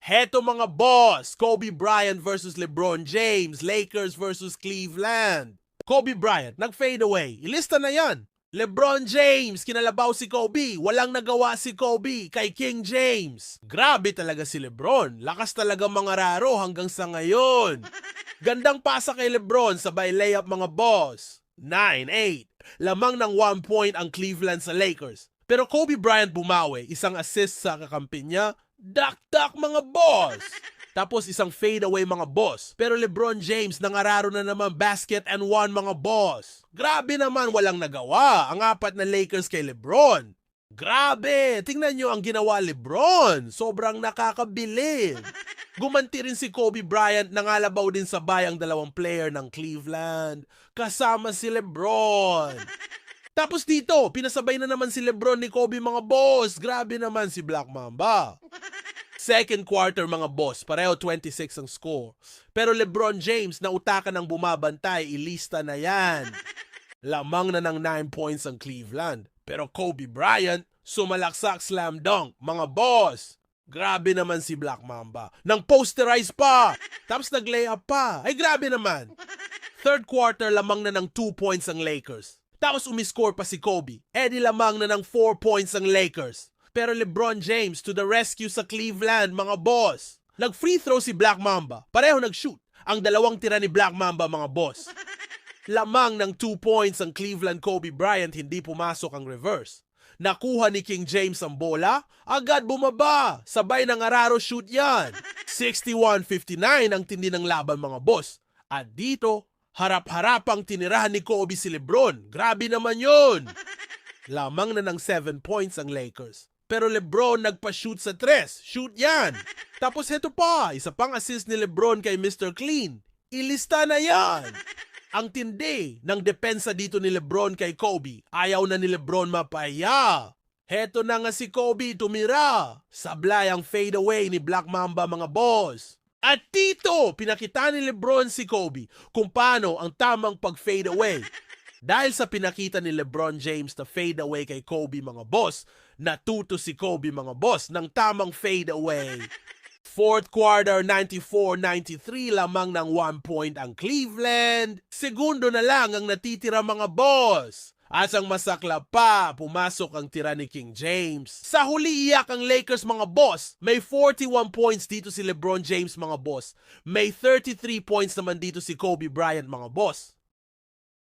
Heto mga boss, Kobe Bryant versus LeBron James, Lakers versus Cleveland. Kobe Bryant, nag-fade away. Ilista na yan. LeBron James, kinalabaw si Kobe. Walang nagawa si Kobe kay King James. Grabe talaga si LeBron. Lakas talaga mga raro hanggang sa ngayon. Gandang pasa kay LeBron, sabay layup mga boss. 9-8. Lamang ng 1 point ang Cleveland sa Lakers. Pero Kobe Bryant bumawi, isang assist sa kakampi niya. Dak-dak mga boss! Tapos isang fade away mga boss. Pero LeBron James nangararo na naman basket and one mga boss. Grabe naman walang nagawa ang 4 na Lakers kay LeBron. Grabe! Tingnan nyo ang ginawa LeBron. Sobrang nakakabilib. Gumanti rin si Kobe Bryant, nangalabaw din sa bayang 2 player ng Cleveland. Kasama si LeBron. Tapos dito, pinasabay na naman si LeBron ni Kobe mga boss. Grabe naman si Black Mamba. Second quarter mga boss, pareho 26 ang score. Pero LeBron James nautakan ng bumabantay, ilista na yan. Lamang na ng 9 points ang Cleveland. Pero Kobe Bryant, sumalaksak slam dunk, mga boss. Grabe naman si Black Mamba. Nang posterize pa. Tapos nag-layup pa. Ay grabe naman. Third quarter, lamang na ng 2 points ang Lakers. Tapos umiscore pa si Kobe. Edi lamang na ng 4 points ang Lakers. Pero LeBron James to the rescue sa Cleveland, mga boss. Nag-free throw si Black Mamba. Pareho nag-shoot. Ang 2 tira ni Black Mamba, mga boss. Lamang ng 2 points ang Cleveland Kobe Bryant, hindi pumasok ang reverse. Nakuha ni King James ang bola, agad bumaba. Sabay ng araro shoot yan. 61-59 ang tindi ng laban, mga boss. At dito, harap-harapang tinirahan ni Kobe si LeBron. Grabe naman yun. Lamang na ng 7 points ang Lakers. Pero LeBron nagpa-shoot sa 3. Shoot yan. Tapos heto pa, isa pang assist ni LeBron kay Mr. Clean. Ilista na yan. Ang tindi ng depensa dito ni LeBron kay Kobe. Ayaw na ni LeBron mapaya. Heto na nga si Kobe tumira. Sablay ang fade away ni Black Mamba, mga boss. At dito, pinakita ni LeBron si Kobe kung paano ang tamang pag-fade away. Dahil sa pinakita ni LeBron James na fade away kay Kobe, mga boss, natuto si Kobe, mga boss, ng tamang fade away. Fourth quarter, 94-93, lamang ng 1 point ang Cleveland. Segundo na lang ang natitira, mga boss. At ang masakla pa, pumasok ang tira ni King James. Sa huli iyak ang Lakers, mga boss. May 41 points dito si LeBron James, mga boss. May 33 points naman dito si Kobe Bryant, mga boss.